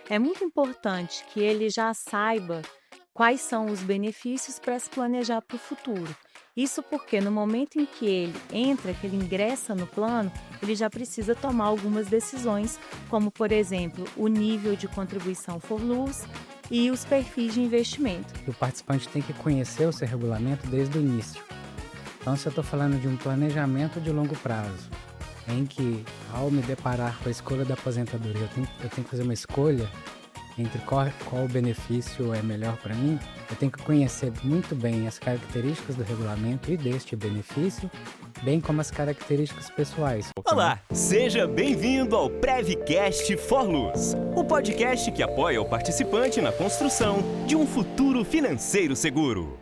É muito importante que ele já saiba quais são os benefícios para se planejar para o futuro. Isso porque no momento em que ele entra, que ele ingressa no plano, ele já precisa tomar algumas decisões, como por exemplo, o nível de contribuição for luz e os perfis de investimento. O participante tem que conhecer o seu regulamento desde o início. Então, se eu estou falando de um planejamento de longo prazo, em que, ao me deparar com a escolha da aposentadoria, eu tenho que fazer uma escolha entre qual benefício é melhor para mim, eu tenho que conhecer muito bem as características do regulamento e deste benefício, bem como as características pessoais. Olá, seja bem-vindo ao Prevcast Forluz, o podcast que apoia o participante na construção de um futuro financeiro seguro.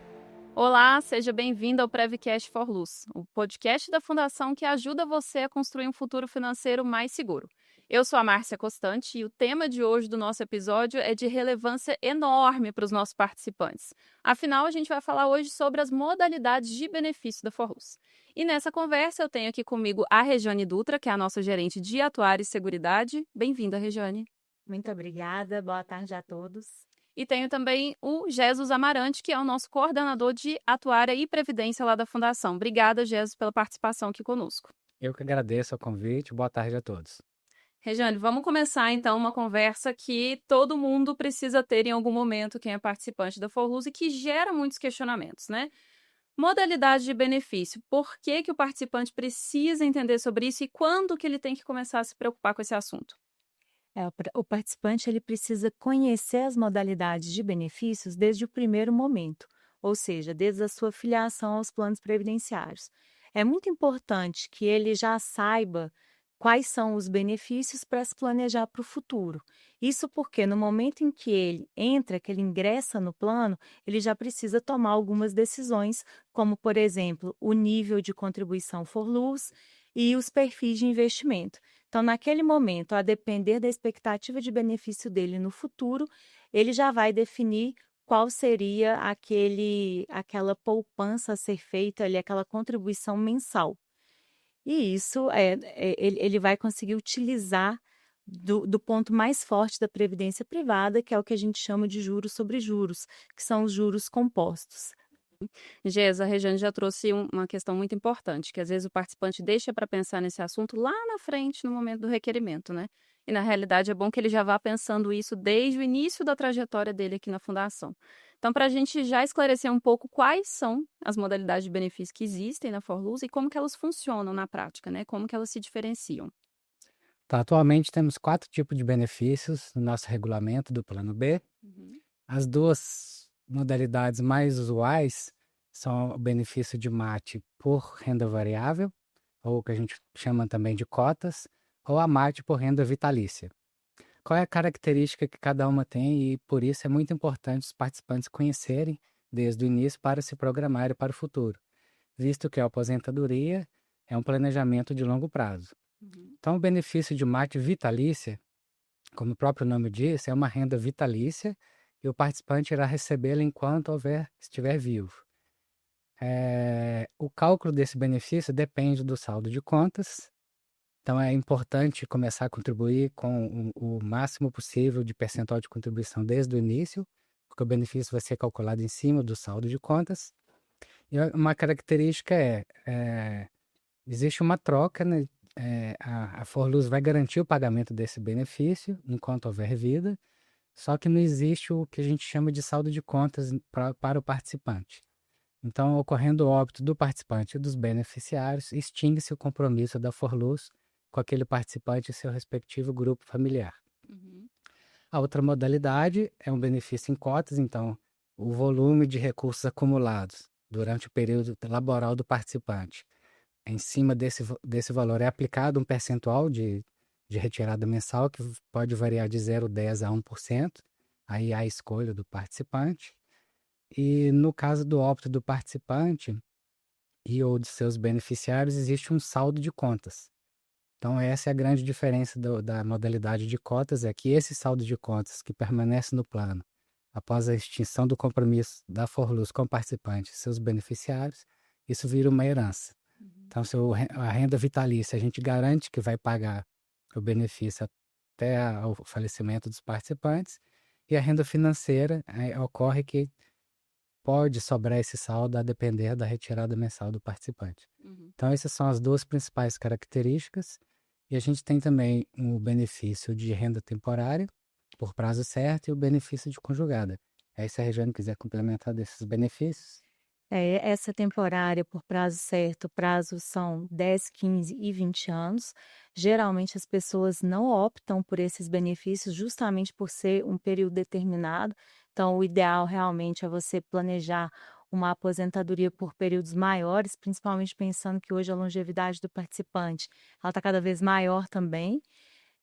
Olá, seja bem-vindo ao Prevcast Forluz, o podcast da Fundação que ajuda você a construir um futuro financeiro mais seguro. Eu sou a Márcia Costante e o tema de hoje do nosso episódio é de relevância enorme para os nossos participantes. Afinal, a gente vai falar hoje sobre as modalidades de benefício da Forluz. E nessa conversa eu tenho aqui comigo a Regiane Dutra, que é a nossa gerente de Atuária e Seguridade. Bem-vinda, Regiane. Muito obrigada, boa tarde a todos. E tenho também o Jesus Amarante, que é o nosso coordenador de Atuária e Previdência lá da Fundação. Obrigada, Jesus, pela participação aqui conosco. Eu que agradeço o convite. Boa tarde a todos. Regiane, vamos começar então uma conversa que todo mundo precisa ter em algum momento, quem é participante da Forluz, e que gera muitos questionamentos, né? Modalidade de benefício. Por que que o participante precisa entender sobre isso e quando que ele tem que começar a se preocupar com esse assunto? O participante ele precisa conhecer as modalidades de benefícios desde o primeiro momento, ou seja, desde a sua filiação aos planos previdenciários. É muito importante que ele já saiba quais são os benefícios para se planejar para o futuro. Isso porque no momento em que ele entra, que ele ingressa no plano, ele já precisa tomar algumas decisões, como, por exemplo, o nível de contribuição for luz e os perfis de investimento. Então, naquele momento, a depender da expectativa de benefício dele no futuro, ele já vai definir qual seria aquela poupança a ser feita ali, aquela contribuição mensal. E isso ele vai conseguir utilizar do ponto mais forte da previdência privada, que é o que a gente chama de juros sobre juros, que são os juros compostos. Gesa, a Regiane já trouxe uma questão muito importante, que às vezes o participante deixa para pensar nesse assunto lá na frente, no momento do requerimento, né? E na realidade é bom que ele já vá pensando isso desde o início da trajetória dele aqui na Fundação. Então, para a gente já esclarecer um pouco quais são as modalidades de benefício que existem na Forluz e como que elas funcionam na prática, né? Como que elas se diferenciam. Tá, atualmente temos 4 tipos de benefícios no nosso regulamento do Plano B. Uhum. As duas modalidades mais usuais são o benefício de mate por renda variável, ou que a gente chama também de cotas, ou a mate por renda vitalícia. Qual é a característica que cada uma tem e por isso é muito importante os participantes conhecerem desde o início para se programarem para o futuro, visto que a aposentadoria é um planejamento de longo prazo. Uhum. Então, o benefício de mate vitalícia, como o próprio nome diz, é uma renda vitalícia e o participante irá recebê-la enquanto estiver vivo. O cálculo desse benefício depende do saldo de contas, então é importante começar a contribuir com o máximo possível de percentual de contribuição desde o início, porque o benefício vai ser calculado em cima do saldo de contas. E uma característica existe uma troca, né? A Forluz vai garantir o pagamento desse benefício enquanto houver vida, só que não existe o que a gente chama de saldo de contas para o participante. Então, ocorrendo o óbito do participante e dos beneficiários, extingue-se o compromisso da Forluz com aquele participante e seu respectivo grupo familiar. Uhum. A outra modalidade é um benefício em cotas, então o volume de recursos acumulados durante o período laboral do participante. Em cima desse valor é aplicado um percentual de retirada mensal que pode variar de 0,10% a 1%, aí há a escolha do participante. E no caso do óbito do participante e ou de seus beneficiários, existe um saldo de contas. Então essa é a grande diferença da modalidade de cotas, é que esse saldo de contas que permanece no plano após a extinção do compromisso da Forluz com o participante e seus beneficiários, isso vira uma herança. Então, se a renda vitalícia, a gente garante que vai pagar o benefício até o falecimento dos participantes, e a renda financeira ocorre que pode sobrar esse saldo a depender da retirada mensal do participante. Uhum. Então, essas são as duas principais características. E a gente tem também o benefício de renda temporária, por prazo certo, e o benefício de conjugada. Aí, se a Regiane quiser complementar desses benefícios. Essa temporária por prazo certo, prazos são 10, 15 e 20 anos. Geralmente as pessoas não optam por esses benefícios justamente por ser um período determinado. Então, o ideal realmente é você planejar uma aposentadoria por períodos maiores, principalmente pensando que hoje a longevidade do participante ela está cada vez maior também.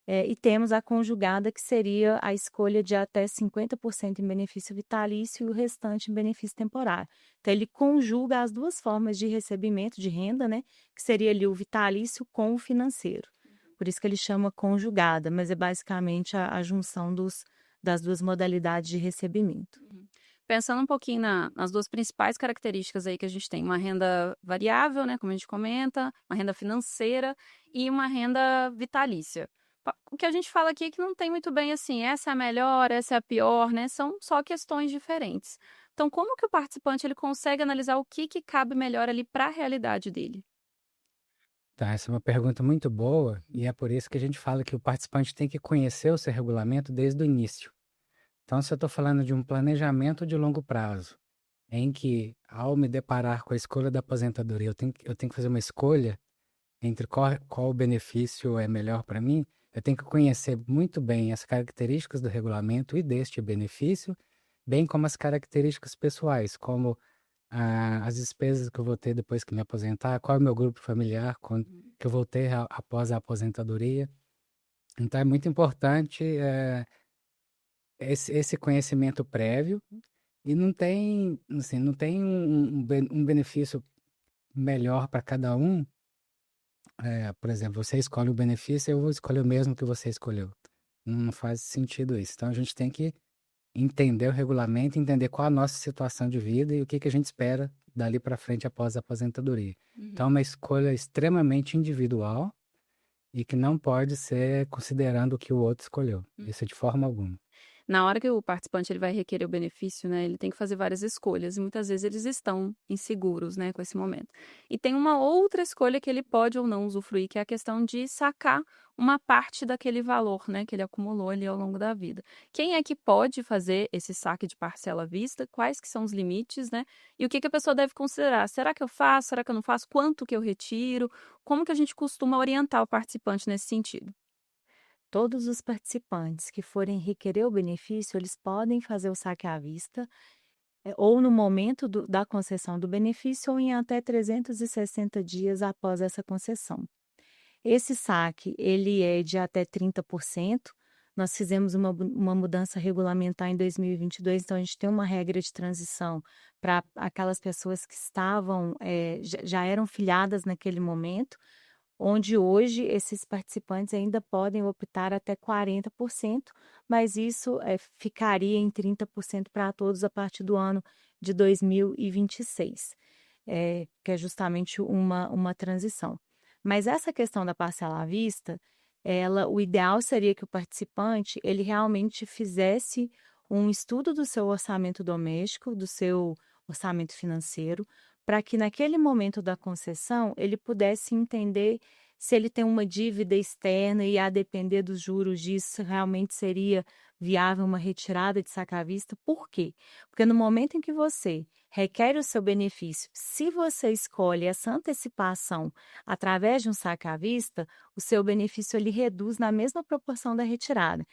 E temos a conjugada, que seria a escolha de até 50% em benefício vitalício e o restante em benefício temporário. Então, ele conjuga as duas formas de recebimento de renda, né? Que seria ali o vitalício com o financeiro. Por isso que ele chama conjugada, mas é basicamente a junção das duas modalidades de recebimento. Pensando um pouquinho nas duas principais características aí que a gente tem, uma renda variável, né, como a gente comenta, uma renda financeira e uma renda vitalícia. O que a gente fala aqui é que não tem muito bem assim, essa é a melhor, essa é a pior, né? São só questões diferentes. Então, como que o participante ele consegue analisar o que cabe melhor ali para a realidade dele? Tá, essa é uma pergunta muito boa, e é por isso que a gente fala que o participante tem que conhecer o seu regulamento desde o início. Então, se eu estou falando de um planejamento de longo prazo, em que, ao me deparar com a escolha da aposentadoria, eu tenho que fazer uma escolha entre qual benefício é melhor para mim, eu tenho que conhecer muito bem as características do regulamento e deste benefício, bem como as características pessoais, como as despesas que eu vou ter depois que me aposentar, qual é o meu grupo familiar que eu vou ter após a aposentadoria. Então, é muito importante esse conhecimento prévio, e não tem, assim, não tem um benefício melhor para cada um. Por exemplo, você escolhe o benefício, eu vou escolher o mesmo que você escolheu. Não faz sentido isso. Então, a gente tem que entender o regulamento, entender qual a nossa situação de vida e o que a gente espera dali para frente após a aposentadoria. Então, é uma escolha extremamente individual e que não pode ser considerando o que o outro escolheu. Isso de forma alguma. Na hora que o participante ele vai requerer o benefício, né, ele tem que fazer várias escolhas e muitas vezes eles estão inseguros, né, com esse momento. E tem uma outra escolha que ele pode ou não usufruir, que é a questão de sacar uma parte daquele valor, né, que ele acumulou ali ao longo da vida. Quem é que pode fazer esse saque de parcela à vista? Quais que são os limites, né? E o que a pessoa deve considerar? Será que eu faço? Será que eu não faço? Quanto que eu retiro? Como que a gente costuma orientar o participante nesse sentido? Todos os participantes que forem requerer o benefício, eles podem fazer o saque à vista, ou no momento da concessão do benefício ou em até 360 dias após essa concessão. Esse saque, ele é de até 30%. Nós fizemos uma mudança regulamentar em 2022, então a gente tem uma regra de transição para aquelas pessoas que estavam, já eram filiadas naquele momento, onde hoje esses participantes ainda podem optar até 40%, mas isso ficaria em 30% para todos a partir do ano de 2026, que é justamente uma transição. Mas essa questão da parcela à vista, o ideal seria que o participante ele realmente fizesse um estudo do seu orçamento doméstico, do seu orçamento financeiro, para que naquele momento da concessão ele pudesse entender se ele tem uma dívida externa e, a depender dos juros disso, realmente seria viável uma retirada de saque à vista. Por quê? Porque no momento em que você requer o seu benefício, se você escolhe essa antecipação através de um saque à vista, o seu benefício ele reduz na mesma proporção da retirada.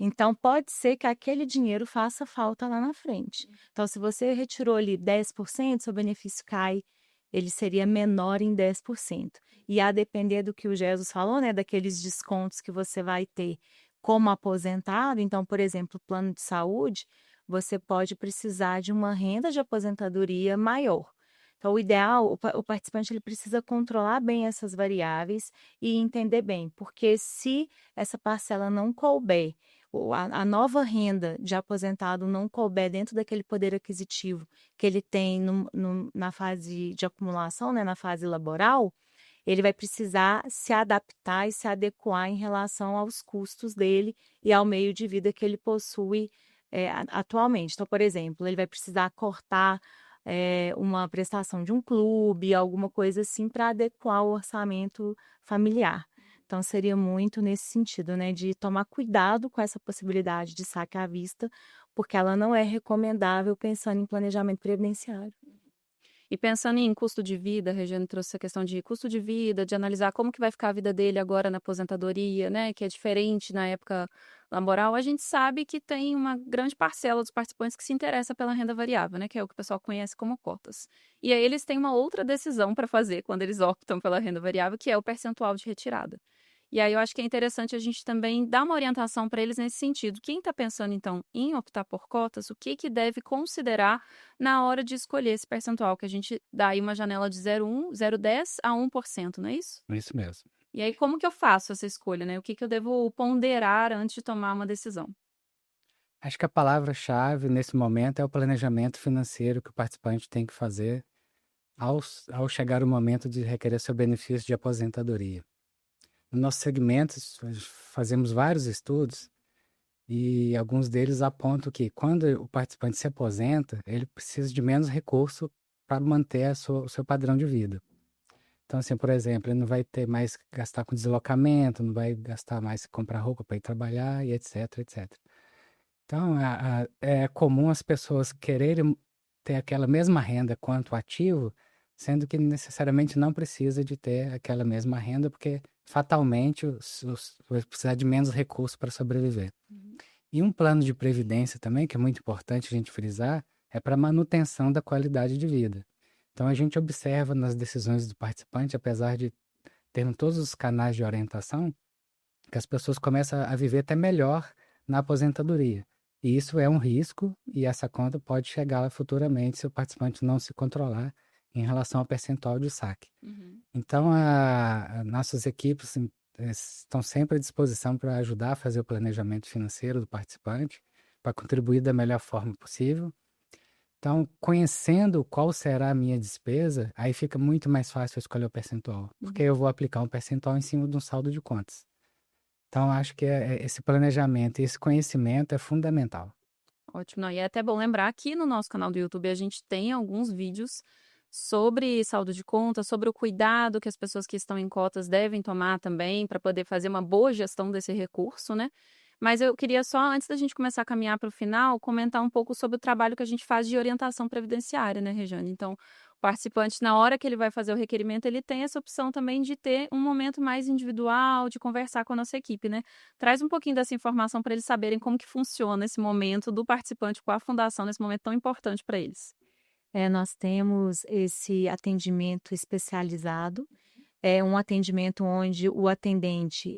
Então, pode ser que aquele dinheiro faça falta lá na frente. Então, se você retirou ali 10%, seu benefício cai, ele seria menor em 10%. E a depender do que o Jesus falou, né, daqueles descontos que você vai ter como aposentado, então, por exemplo, plano de saúde, você pode precisar de uma renda de aposentadoria maior. Então, o ideal, o participante ele precisa controlar bem essas variáveis e entender bem, porque se essa parcela não couber, ou a nova renda de aposentado não couber dentro daquele poder aquisitivo que ele tem na fase de acumulação, né, na fase laboral, ele vai precisar se adaptar e se adequar em relação aos custos dele e ao meio de vida que ele possui atualmente. Então, por exemplo, ele vai precisar cortar uma prestação de um clube, alguma coisa assim, para adequar o orçamento familiar. Então, seria muito nesse sentido, né, de tomar cuidado com essa possibilidade de saque à vista, porque ela não é recomendável pensando em planejamento previdenciário. E pensando em custo de vida, a Regiane trouxe essa questão de custo de vida, de analisar como que vai ficar a vida dele agora na aposentadoria, né, que é diferente na época laboral, a gente sabe que tem uma grande parcela dos participantes que se interessa pela renda variável, né, que é o que o pessoal conhece como cotas. E aí eles têm uma outra decisão para fazer quando eles optam pela renda variável, que é o percentual de retirada. E aí eu acho que é interessante a gente também dar uma orientação para eles nesse sentido. Quem está pensando, então, em optar por cotas, o que que deve considerar na hora de escolher esse percentual, que a gente dá aí uma janela de 0,1, 0,10 a 1%, não é isso? Isso mesmo. E aí como que eu faço essa escolha, né? O que que eu devo ponderar antes de tomar uma decisão? Acho que a palavra-chave nesse momento é o planejamento financeiro que o participante tem que fazer ao chegar o momento de requerer seu benefício de aposentadoria. No nosso segmento, fazemos vários estudos e alguns deles apontam que quando o participante se aposenta, ele precisa de menos recurso para manter o seu padrão de vida. Então, assim, por exemplo, ele não vai ter mais que gastar com deslocamento, não vai gastar mais com comprar roupa para ir trabalhar e etc, etc. Então, é comum as pessoas quererem ter aquela mesma renda quanto o ativo, sendo que necessariamente não precisa de ter aquela mesma renda, porque fatalmente vai precisar de menos recursos para sobreviver. E um plano de previdência também, que é muito importante a gente frisar, é para manutenção da qualidade de vida. Então, a gente observa nas decisões do participante, apesar de termos todos os canais de orientação, que as pessoas começam a viver até melhor na aposentadoria. E isso é um risco, e essa conta pode chegar futuramente se o participante não se controlar em relação ao percentual de saque. Então, nossas equipes estão sempre à disposição para ajudar a fazer o planejamento financeiro do participante, para contribuir da melhor forma possível. Então, conhecendo qual será a minha despesa, aí fica muito mais fácil eu escolher o percentual, porque eu vou aplicar um percentual em cima de um saldo de contas. Então, acho que esse planejamento e esse conhecimento é fundamental. Ótimo. Não, e é até bom lembrar que no nosso canal do YouTube a gente tem alguns vídeos sobre saldo de conta, sobre o cuidado que as pessoas que estão em cotas devem tomar também para poder fazer uma boa gestão desse recurso, né? Mas eu queria só, antes da gente começar a caminhar para o final, comentar um pouco sobre o trabalho que a gente faz de orientação previdenciária, né, Regiane? Então, o participante, na hora que ele vai fazer o requerimento, ele tem essa opção também de ter um momento mais individual, de conversar com a nossa equipe, né? Traz um pouquinho dessa informação para eles saberem como que funciona esse momento do participante com a fundação, nesse momento tão importante para eles. Nós temos esse atendimento especializado, é um atendimento onde o atendente,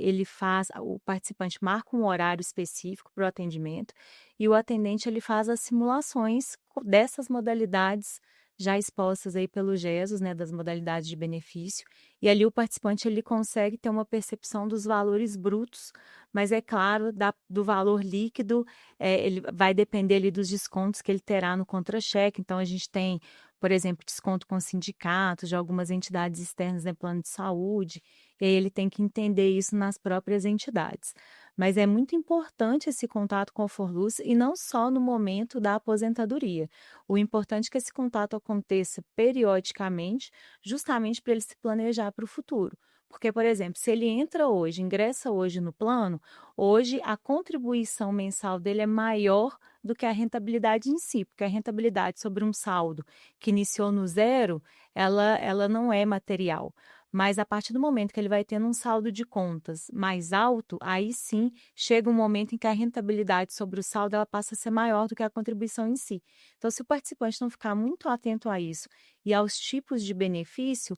o participante marca um horário específico para o atendimento e o atendente ele faz as simulações dessas modalidades já expostas aí pelo GESOS, né, das modalidades de benefício, e ali o participante ele consegue ter uma percepção dos valores brutos, mas é claro, do valor líquido, ele vai depender ali dos descontos que ele terá no contra-cheque. Então a gente tem, por exemplo, desconto com sindicatos de algumas entidades externas, né, plano de saúde, e aí ele tem que entender isso nas próprias entidades. Mas é muito importante esse contato com o Forluz e não só no momento da aposentadoria. O importante é que esse contato aconteça periodicamente, justamente para ele se planejar para o futuro. Porque, por exemplo, se ele ingressa hoje no plano, hoje a contribuição mensal dele é maior do que a rentabilidade em si, porque a rentabilidade sobre um saldo que iniciou no zero, ela não é material. Mas a partir do momento que ele vai tendo um saldo de contas mais alto, aí sim chega um momento em que a rentabilidade sobre o saldo ela passa a ser maior do que a contribuição em si. Então, se o participante não ficar muito atento a isso e aos tipos de benefício,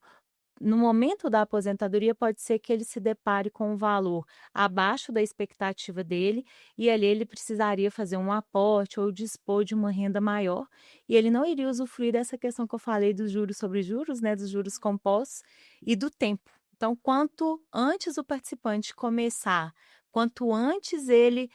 no momento da aposentadoria, pode ser que ele se depare com um valor abaixo da expectativa dele e ali ele precisaria fazer um aporte ou dispor de uma renda maior e ele não iria usufruir dessa questão que eu falei dos juros sobre juros, né, dos juros compostos e do tempo. Então, quanto antes o participante começar, quanto antes ele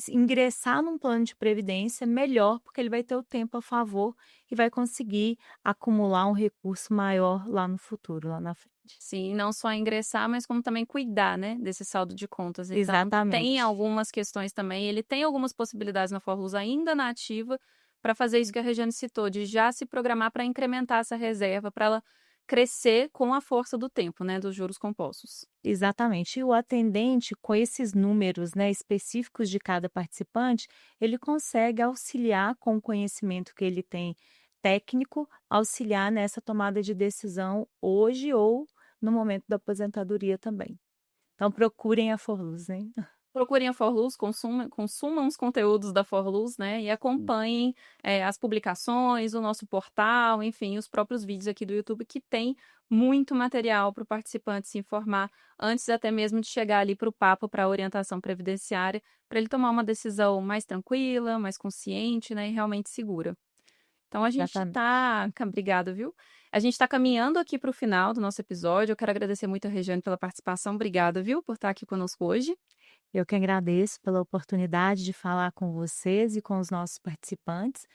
ingressar num plano de previdência, melhor, porque ele vai ter o tempo a favor e vai conseguir acumular um recurso maior lá no futuro, lá na frente. Sim, não só ingressar, mas como também cuidar, né, desse saldo de contas. Então, tem Exatamente. algumas questões também, ele tem algumas possibilidades na Forlus ainda na ativa para fazer isso que a Regiane citou, de já se programar para incrementar essa reserva, para ela crescer com a força do tempo, né, dos juros compostos. Exatamente. E o atendente, com esses números, né, específicos de cada participante, ele consegue auxiliar com o conhecimento que ele tem técnico, auxiliar nessa tomada de decisão hoje ou no momento da aposentadoria também. Então procurem a Forluz, né? Procurem a Forluz, consumam os conteúdos da Forluz, né, e acompanhem as publicações, o nosso portal, enfim, os próprios vídeos aqui do YouTube que tem muito material para o participante se informar antes até mesmo de chegar ali para o papo para a orientação previdenciária, para ele tomar uma decisão mais tranquila, mais consciente, né, e realmente segura. Então a gente Exatamente. está, obrigada, viu? A gente está caminhando aqui para o final do nosso episódio. Eu quero agradecer muito a Regiane pela participação. Obrigada, viu, por estar aqui conosco hoje. Eu que agradeço pela oportunidade de falar com vocês e com os nossos participantes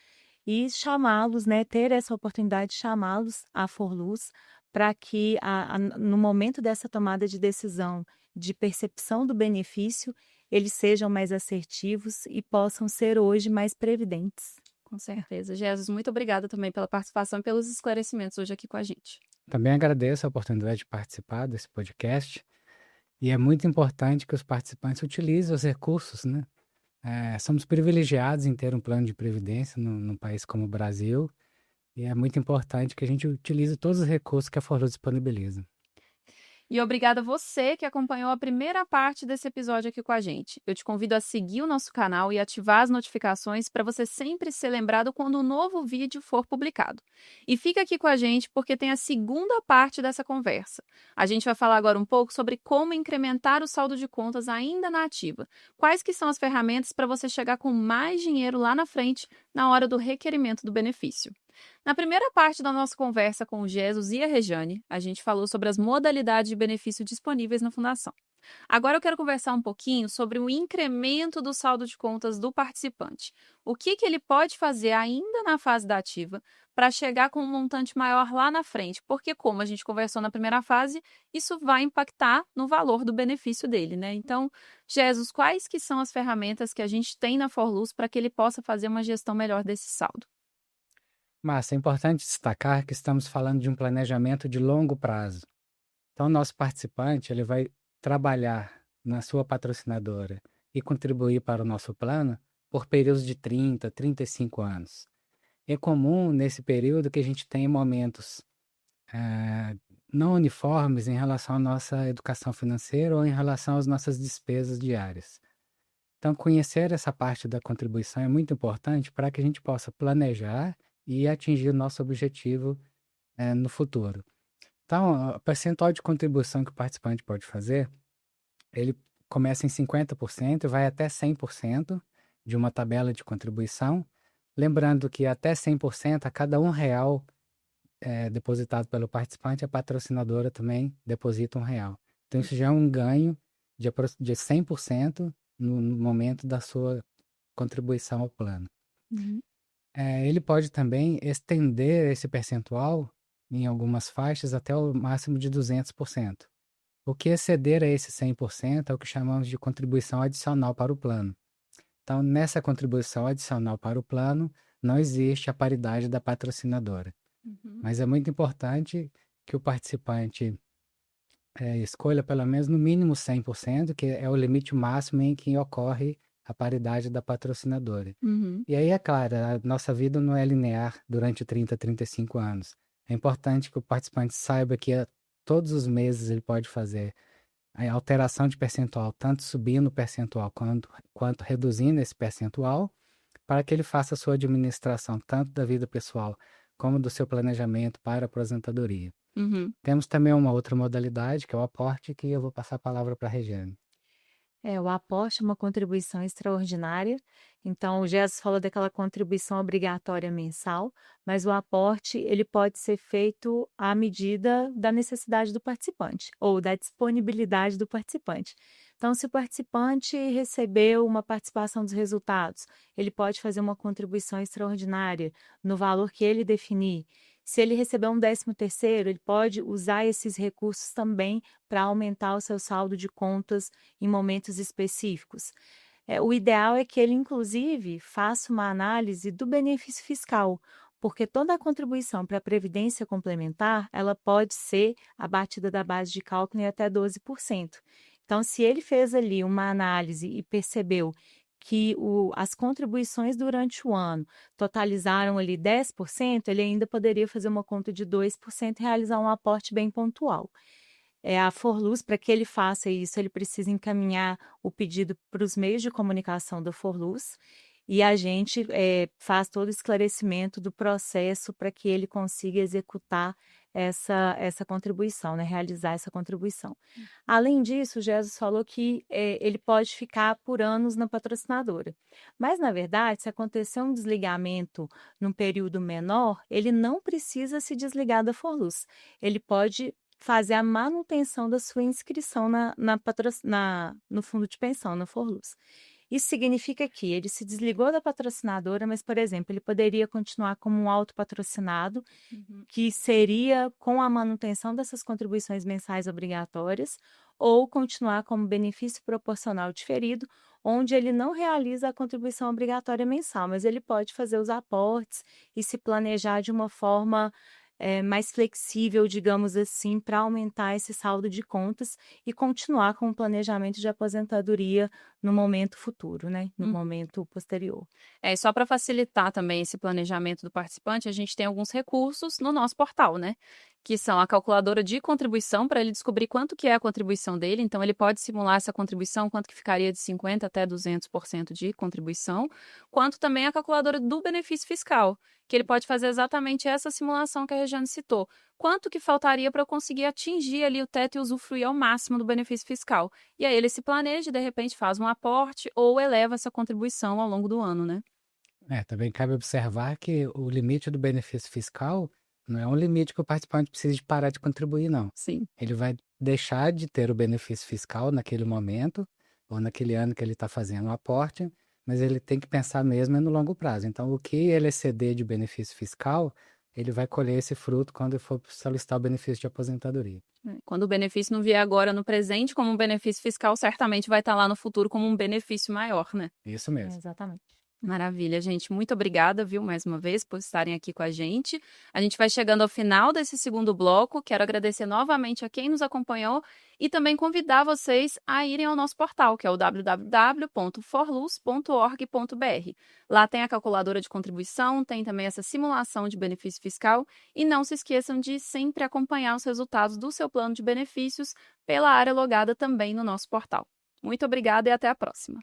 e chamá-los, né, ter essa oportunidade de chamá-los à Forluz para que no momento dessa tomada de decisão, de percepção do benefício, eles sejam mais assertivos e possam ser hoje mais previdentes. Com certeza. Jesus, muito obrigada também pela participação e pelos esclarecimentos hoje aqui com a gente. Também agradeço a oportunidade de participar desse podcast e é muito importante que os participantes utilizem os recursos, né? Somos privilegiados em ter um plano de previdência num país como o Brasil e é muito importante que a gente utilize todos os recursos que a Forluz disponibiliza. E obrigada a você que acompanhou a primeira parte desse episódio aqui com a gente. Eu te convido a seguir o nosso canal e ativar as notificações para você sempre ser lembrado quando um novo vídeo for publicado. E fica aqui com a gente porque tem a segunda parte dessa conversa. A gente vai falar agora um pouco sobre como incrementar o saldo de contas ainda na ativa. Quais que são as ferramentas para você chegar com mais dinheiro lá na frente na hora do requerimento do benefício. Na primeira parte da nossa conversa com o Jesus e a Regiane, a gente falou sobre as modalidades de benefício disponíveis na Fundação. Agora eu quero conversar um pouquinho sobre o incremento do saldo de contas do participante. O que ele pode fazer ainda na fase da ativa para chegar com um montante maior lá na frente, porque como a gente conversou na primeira fase, isso vai impactar no valor do benefício dele, né? Então, Jesus, quais que são as ferramentas que a gente tem na Forluz para que ele possa fazer uma gestão melhor desse saldo? Mas é importante destacar que estamos falando de um planejamento de longo prazo. Então, o nosso participante ele vai trabalhar na sua patrocinadora e contribuir para o nosso plano por períodos de 30, 35 anos. É comum nesse período que a gente tenha momentos não uniformes em relação à nossa educação financeira ou em relação às nossas despesas diárias. Então, conhecer essa parte da contribuição é muito importante para que a gente possa planejar e atingir o nosso objetivo no futuro. Então, o percentual de contribuição que o participante pode fazer, ele começa em 50% e vai até 100% de uma tabela de contribuição, lembrando que até 100%, a cada R$1 depositado pelo participante, a patrocinadora também deposita R$1. Então, isso já é um ganho de 100% no momento da sua contribuição ao plano. Uhum. Ele pode também estender esse percentual em algumas faixas até o máximo de 200%. O que exceder a esse 100% é o que chamamos de contribuição adicional para o plano. Então, nessa contribuição adicional para o plano, não existe a paridade da patrocinadora. Uhum. Mas é muito importante que o participante escolha pelo menos no mínimo 100%, que é o limite máximo em que ocorre a paridade da patrocinadora. Uhum. E aí, é claro, a nossa vida não é linear durante 30, 35 anos. É importante que o participante saiba que todos os meses ele pode fazer a alteração de percentual, tanto subindo o percentual quanto reduzindo esse percentual, para que ele faça a sua administração, tanto da vida pessoal como do seu planejamento para a aposentadoria. Uhum. Temos também uma outra modalidade, que é o aporte, que eu vou passar a palavra para a Regiane. O aporte é uma contribuição extraordinária. Então, o Gerson falou daquela contribuição obrigatória mensal, mas o aporte ele pode ser feito à medida da necessidade do participante ou da disponibilidade do participante. Então, se o participante recebeu uma participação dos resultados, ele pode fazer uma contribuição extraordinária no valor que ele definir. Se ele receber um 13º, ele pode usar esses recursos também para aumentar o seu saldo de contas em momentos específicos. O ideal é que ele, inclusive, faça uma análise do benefício fiscal, porque toda a contribuição para a previdência complementar, ela pode ser abatida da base de cálculo em até 12%. Então, se ele fez ali uma análise e percebeu que as contribuições durante o ano totalizaram ali 10%, ele ainda poderia fazer uma conta de 2% e realizar um aporte bem pontual. A Forluz, para que ele faça isso, ele precisa encaminhar o pedido para os meios de comunicação da Forluz e a gente faz todo o esclarecimento do processo para que ele consiga executar essa contribuição, né? Realizar essa contribuição. Além disso, o Jesus falou que ele pode ficar por anos na patrocinadora. Mas, na verdade, se acontecer um desligamento num período menor, ele não precisa se desligar da Forluz. Ele pode fazer a manutenção da sua inscrição no fundo de pensão, na Forluz. Isso significa que ele se desligou da patrocinadora, mas, por exemplo, ele poderia continuar como um autopatrocinado, que seria com a manutenção dessas contribuições mensais obrigatórias, ou continuar como benefício proporcional diferido, onde ele não realiza a contribuição obrigatória mensal, mas ele pode fazer os aportes e se planejar de uma forma mais flexível, digamos assim, para aumentar esse saldo de contas e continuar com o planejamento de aposentadoria no momento futuro, né? No momento posterior. E só para facilitar também esse planejamento do participante, a gente tem alguns recursos no nosso portal, né? Que são a calculadora de contribuição, para ele descobrir quanto que é a contribuição dele. Então, ele pode simular essa contribuição, quanto que ficaria de 50% até 200% de contribuição, quanto também a calculadora do benefício fiscal, que ele pode fazer exatamente essa simulação que a Regiane citou. Quanto que faltaria para eu conseguir atingir ali o teto e usufruir ao máximo do benefício fiscal? E aí ele se planeja e, de repente, faz um aporte ou eleva essa contribuição ao longo do ano, né? Também cabe observar que o limite do benefício fiscal não é um limite que o participante precisa de parar de contribuir, não. Sim. Ele vai deixar de ter o benefício fiscal naquele momento ou naquele ano que ele está fazendo o aporte, mas ele tem que pensar mesmo no longo prazo. Então, o que ele exceder de benefício fiscal, ele vai colher esse fruto quando for solicitar o benefício de aposentadoria. Quando o benefício não vier agora no presente como um benefício fiscal, certamente vai estar lá no futuro como um benefício maior, né? Isso mesmo. Exatamente. Maravilha, gente. Muito obrigada, viu, mais uma vez, por estarem aqui com a gente. A gente vai chegando ao final desse segundo bloco. Quero agradecer novamente a quem nos acompanhou e também convidar vocês a irem ao nosso portal, que é o www.forluz.org.br. Lá tem a calculadora de contribuição, tem também essa simulação de benefício fiscal e não se esqueçam de sempre acompanhar os resultados do seu plano de benefícios pela área logada também no nosso portal. Muito obrigada e até a próxima.